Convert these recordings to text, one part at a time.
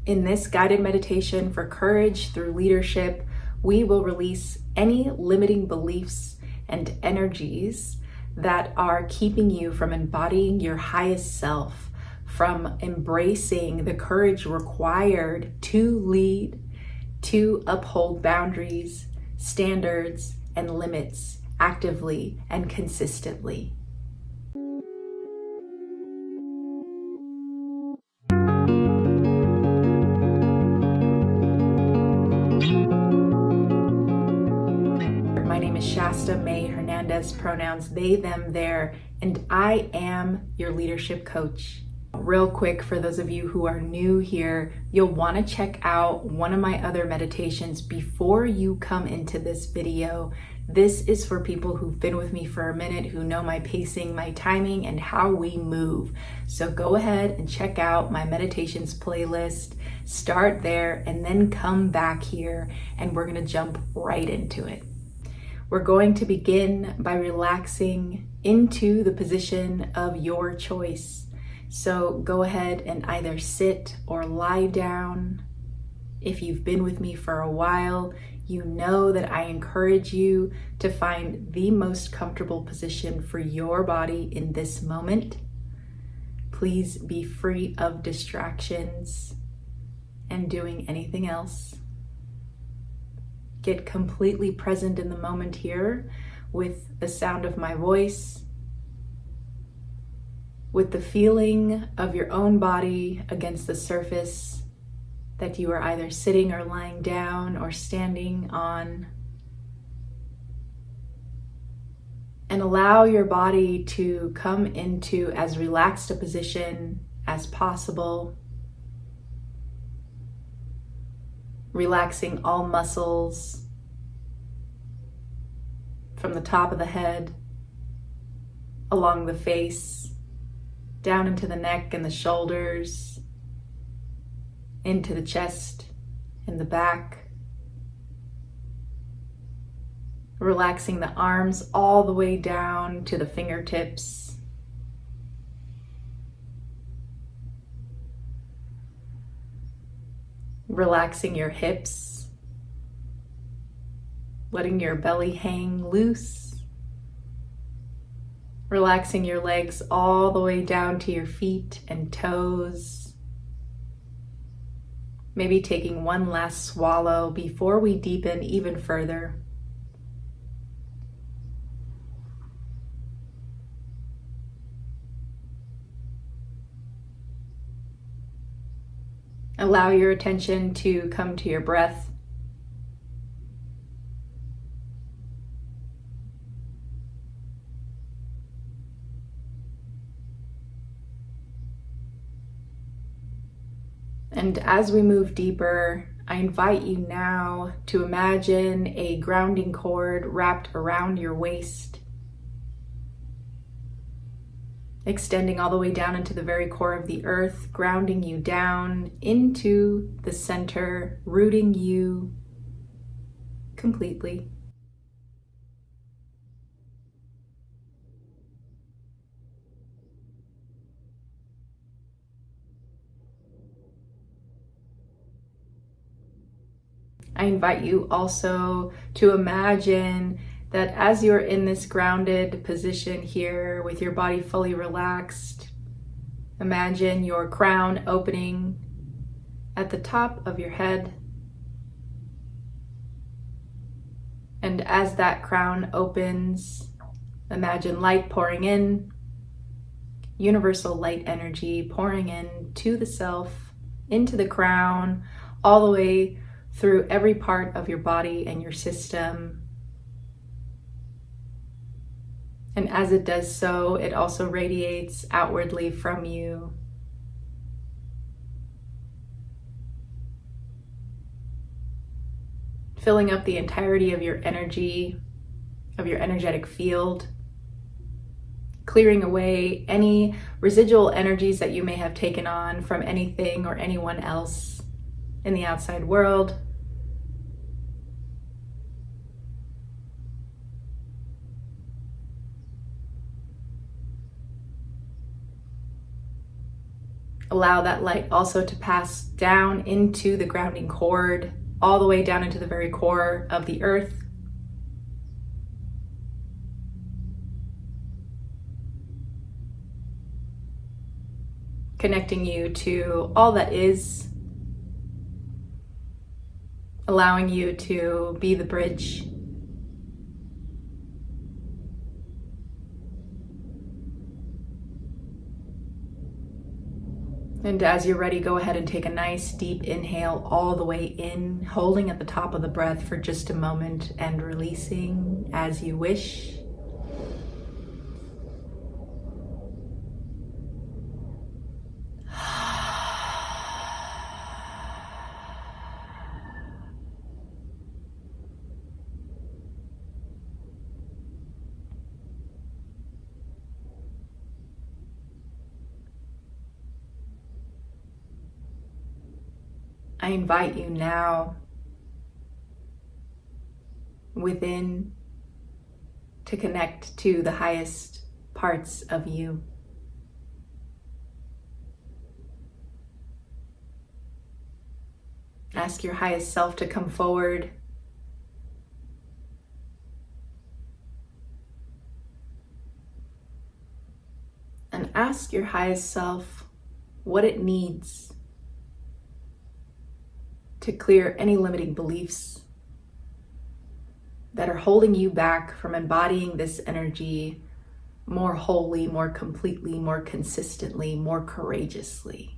In this guided meditation for courage through leadership, we will release any limiting beliefs and energies that are keeping you from embodying your highest self, from embracing the courage required to lead, to uphold boundaries, standards, and limits actively and consistently. My name is Shasta May Hernandez, pronouns they, them, their, and I am your leadership coach. Real quick, for those of you who are new here, you'll want to check out one of my other meditations before you come into this video. This is for people who've been with me for a minute, who know my pacing, my timing, and how we move. So go ahead and check out my meditations playlist, start there, and then come back here, and we're going to jump right into it. We're going to begin by relaxing into the position of your choice. So go ahead and either sit or lie down. If you've been with me for a while, you know that I encourage you to find the most comfortable position for your body in this moment. Please be free of distractions and doing anything else. Get completely present in the moment here with the sound of my voice, with the feeling of your own body against the surface that you are either sitting or lying down or standing on. And allow your body to come into as relaxed a position as possible, relaxing all muscles from the top of the head, along the face, down into the neck and the shoulders, into the chest and the back. Relaxing the arms all the way down to the fingertips. Relaxing your hips, letting your belly hang loose. Relaxing your legs all the way down to your feet and toes. Maybe taking one last swallow before we deepen even further. Allow your attention to come to your breath. And as we move deeper, I invite you now to imagine a grounding cord wrapped around your waist, extending all the way down into the very core of the earth, grounding you down into the center, rooting you completely. I invite you also to imagine that as you're in this grounded position here with your body fully relaxed, imagine your crown opening at the top of your head. And as that crown opens, imagine light pouring in, universal light energy pouring in to the self, into the crown, all the way through every part of your body and your system. And as it does so, it also radiates outwardly from you. Filling up the entirety of your energy, of your energetic field, clearing away any residual energies that you may have taken on from anything or anyone else in the outside world. Allow that light also to pass down into the grounding cord, all the way down into the very core of the earth. Connecting you to all that is, allowing you to be the bridge. And as you're ready, go ahead and take a nice deep inhale all the way in, holding at the top of the breath for just a moment and releasing as you wish. I invite you now within to connect to the highest parts of you. Ask your highest self to come forward. And ask your highest self what it needs to clear any limiting beliefs that are holding you back from embodying this energy more wholly, more completely, more consistently, more courageously.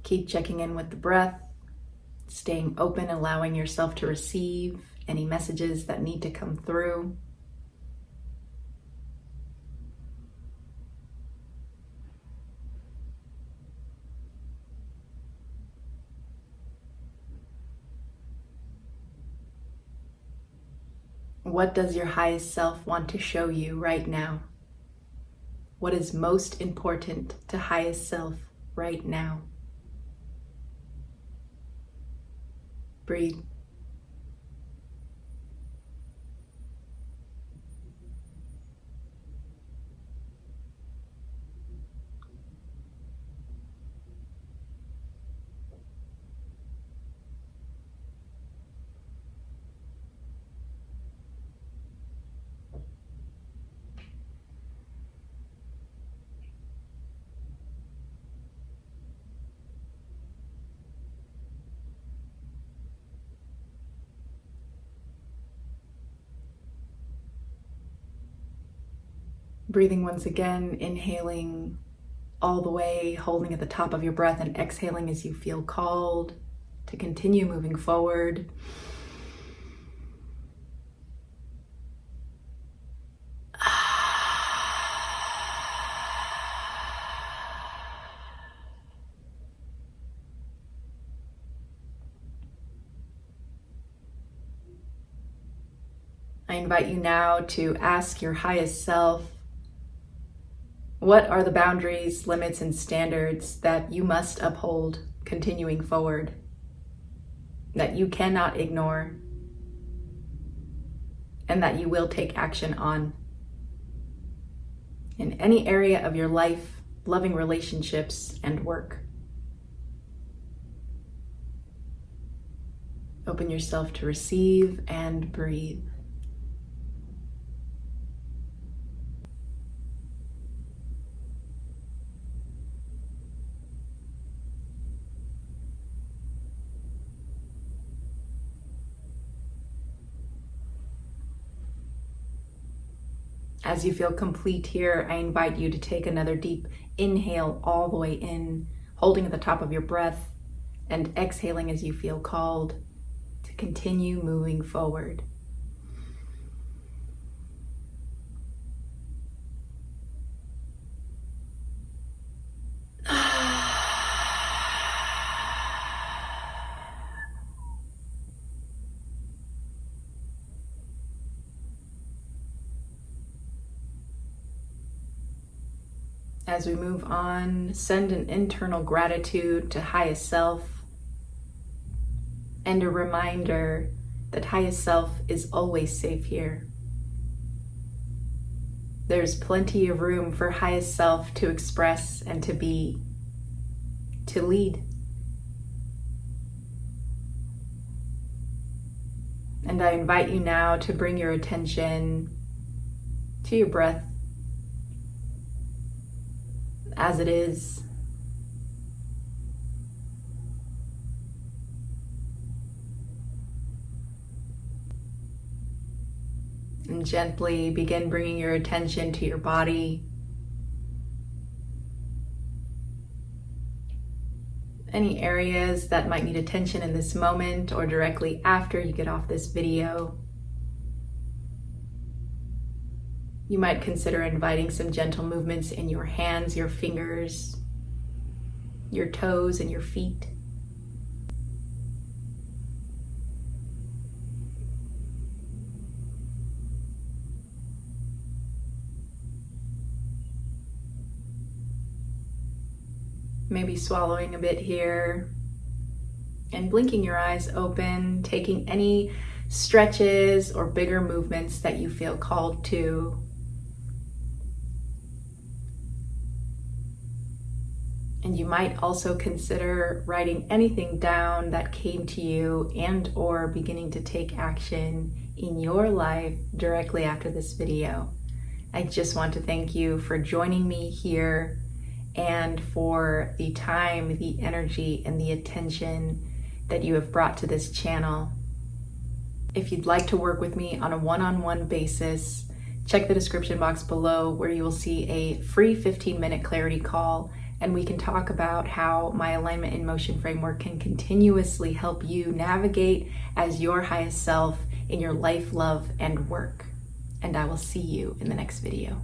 Keep checking in with the breath, staying open, allowing yourself to receive any messages that need to come through. What does your highest self want to show you right now? What is most important to highest self right now? Breathe. Breathing once again, inhaling all the way, holding at the top of your breath, and exhaling as you feel called to continue moving forward. I invite you now to ask your highest self, what are the boundaries, limits, and standards that you must uphold continuing forward, that you cannot ignore, and that you will take action on? In any area of your life, loving relationships, and work. Open yourself to receive and breathe. As you feel complete here, I invite you to take another deep inhale all the way in, holding at the top of your breath, and exhaling as you feel called to continue moving forward. As we move on, send an internal gratitude to highest self and a reminder that highest self is always safe here. There's plenty of room for highest self to express and to be, to lead. And I invite you now to bring your attention to your breath as it is. And gently begin bringing your attention to your body. Any areas that might need attention in this moment or directly after you get off this video. You might consider inviting some gentle movements in your hands, your fingers, your toes, and your feet. Maybe swallowing a bit here and blinking your eyes open, taking any stretches or bigger movements that you feel called to. And you might also consider writing anything down that came to you and or beginning to take action in your life directly after this video. I just want to thank you for joining me here and for the time, the energy, and the attention that you have brought to this channel. If you'd like to work with me on a one-on-one basis, check the description box below where you will see a free 15-minute clarity call, and we can talk about how my alignment in motion framework can continuously help you navigate as your highest self in your life, love, and work. And I will see you in the next video.